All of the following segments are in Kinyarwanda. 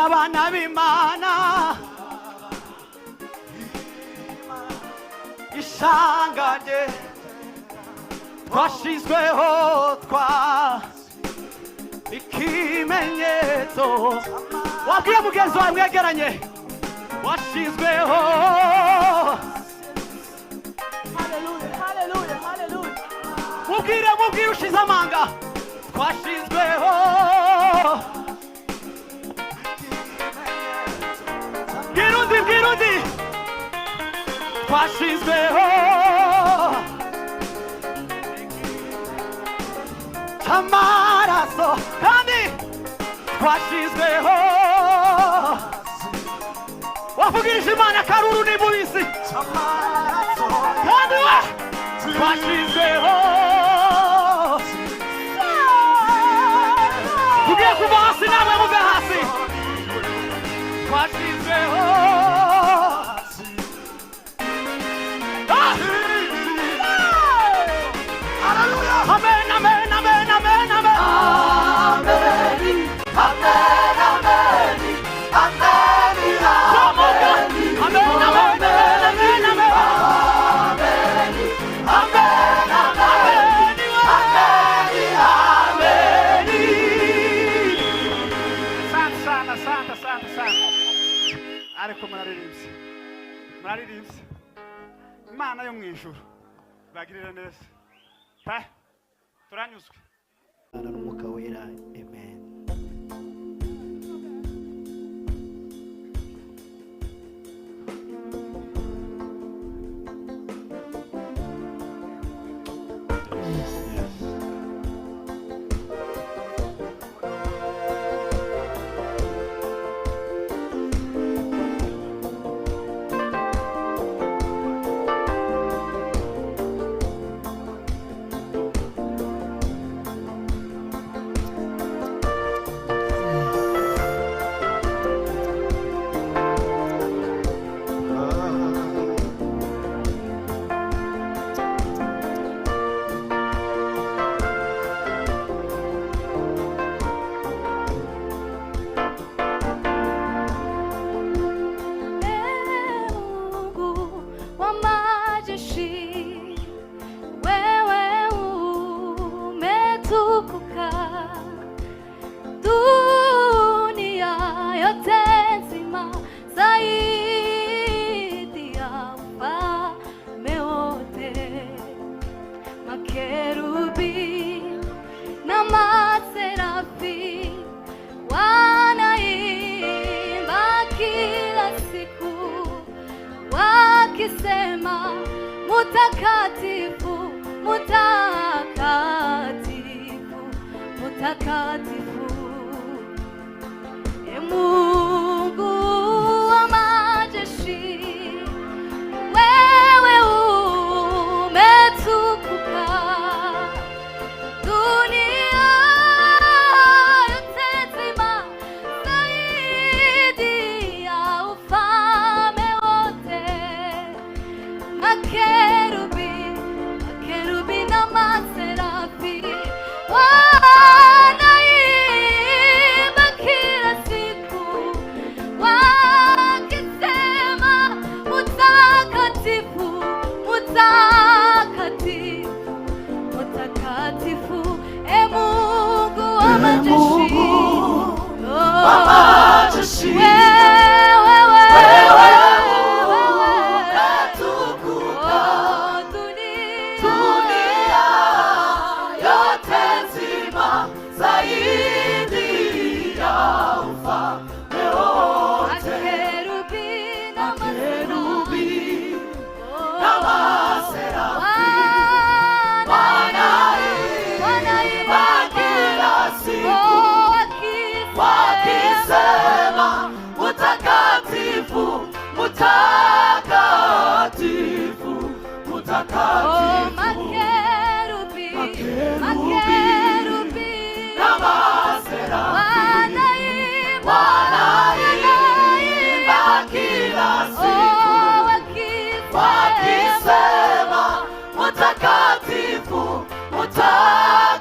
abana b'Imana isanganye twashizweho ikimenyetso wabwiye mugenzi wawe mwegeranye washizweho. Haleluya mubwire ushize amanga twashizweho. Bwirundi twashizweho amaraso kandi twashizweho. Wavugirije Imana karuru ni mubisi kandi twashizweho. Tugiye kuva hasi namwe muve hasi. Twashizweho. Amen, amen, amen, amen, amen. Ariko muraririmbye Imana yo mwijuru bagirira neza turanyuzwe n'umwuka wera. Amen. Mutakatifu, mutakatifu, mutakatifu, Mungu wa majeshi, wewe umetukuka. Dunia yote nzima zaidi ya ufalme wote. Makerubi na maserafi wanaimba kila siku wakisema mutakatifu, mutakatifu, mutakatifu, Mungu wa majeshi, Mutakatifu, mutakatifu, makerubi na maserafi wanaimba kila siku wakisema mutakatifu, mutakatifu,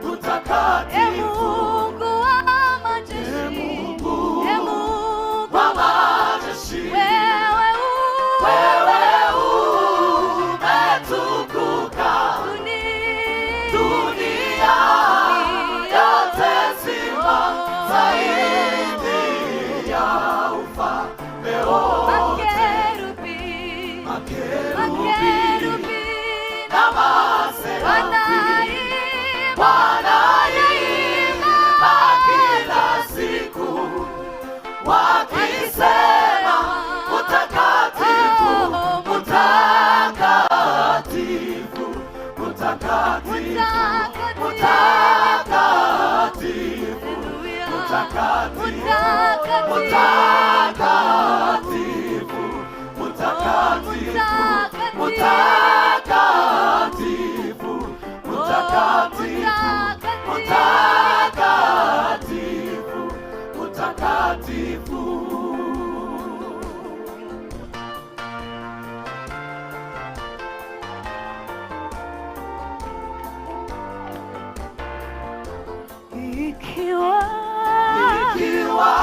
mutakatifu, Mungu wa majeshi.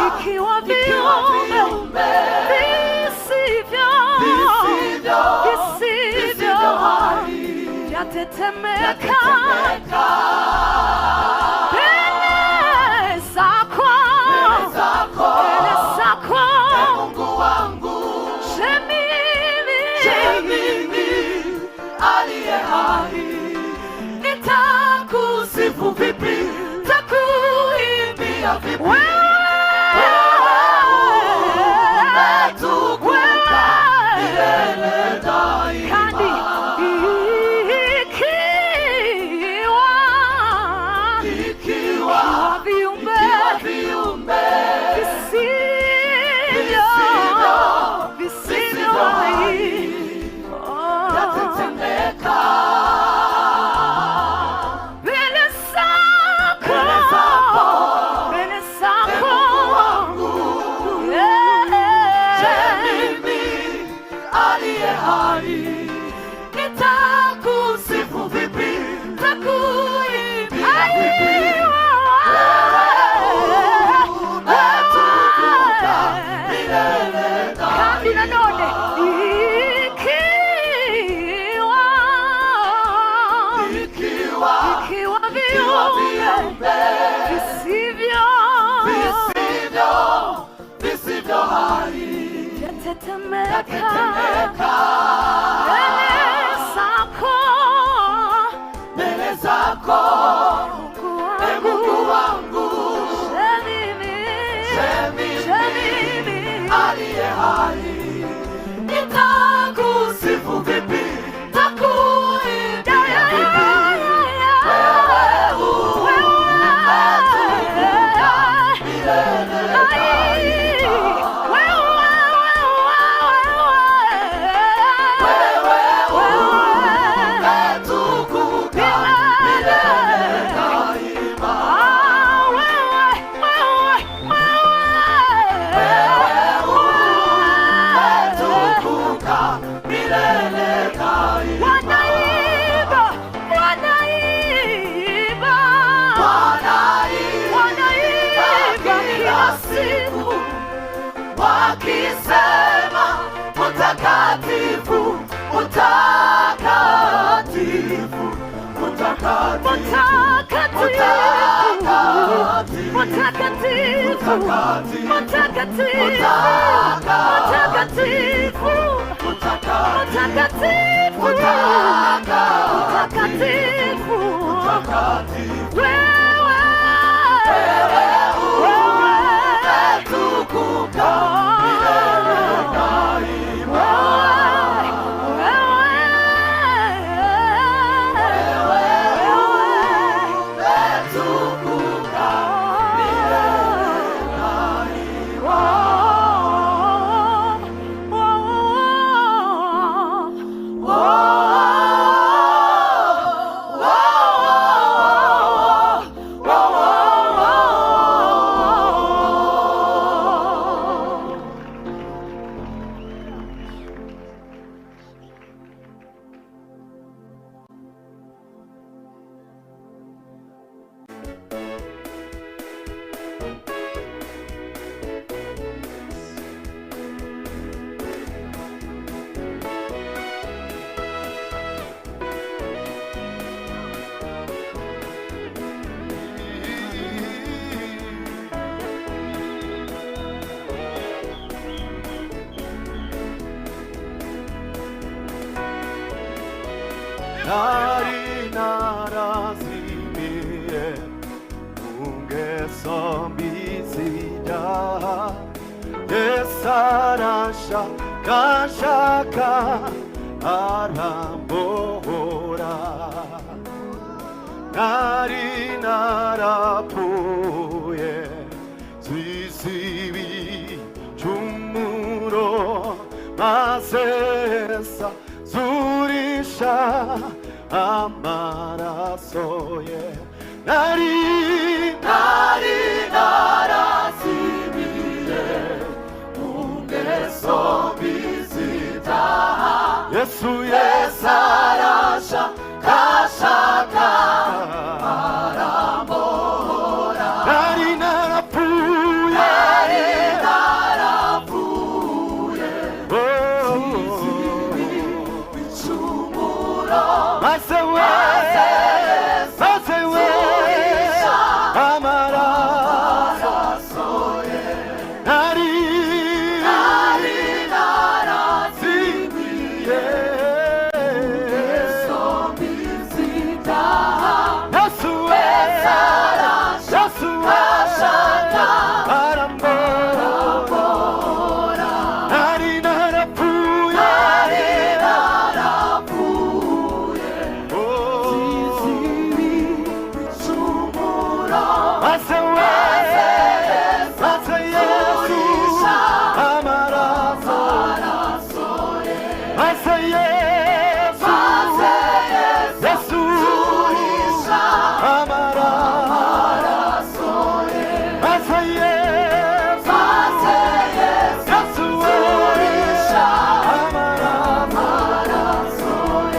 Ikiwa viumbe visivyo hai vyatetemeka mbele zako, Mungu wangu, je mimi aliye hai nitakusifu vipi, nitakuimbia vipi? Mbele zako, Mungu wangu, je mimi aliye hai nitakusifu vipi, nitakuimbia vipi? Wakisema utakatifu, utakatifu, utakatifu, utakatifu, utakatifu, utakatifu, utakatifu, Nari narazimie ungesambizida Desarasha kashaka arambohora 날이 나라포에 지시비 중무로 마세사 수리샤 아마라소에 날이 나라시비에 웅에서 비시다 예수의 사라샤 가샤가 바라보라 날이 나라푸에 지시비 비춤으로 마세웨 아마라소에 날이 나라시비에 예수의 바람 보라 날이 나라푸에 지시비 비춤으로 마세웨 예수 아마라소에 마세 예수 아마라소에 마세 예수 아마라소에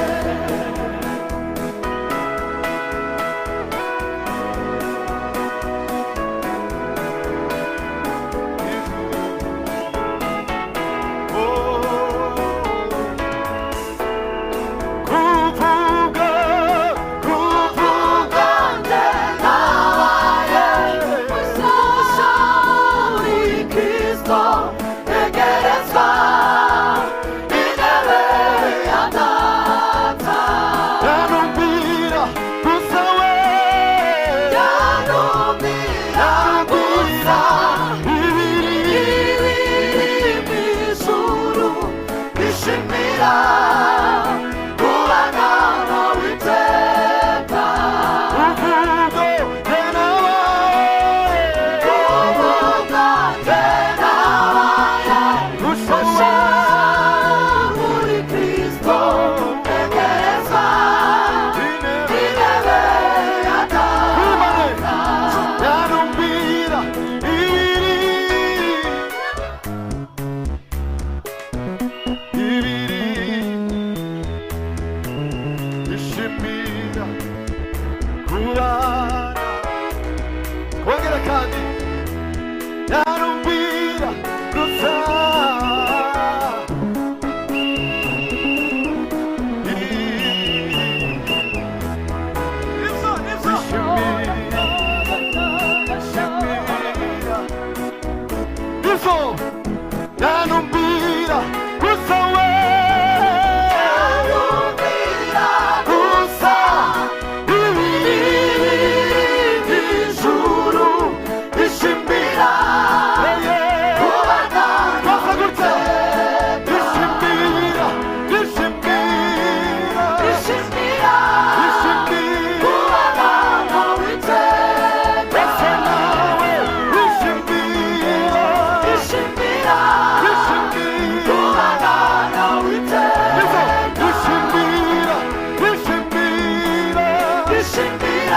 구부가 내 나와의 우리 그리스도 에게서 이내외야 나타 나는 비라 무사웨 나는 비라 이위리 미수루 이십니다 구하나 나올 때다 구부가 내 나와야 무서워 우리 그리스도 에게서 이내외야 나타 나는 비라 이위리 이십니다 구하나 고개를 가니 나는 비라 구사 나는 비라 구사웨 구사 이위리 주루 이십니다 구하나 가사굴자 이십니다 구하나 나올 때 나와 이십니다 구하나 나올 때 이십니다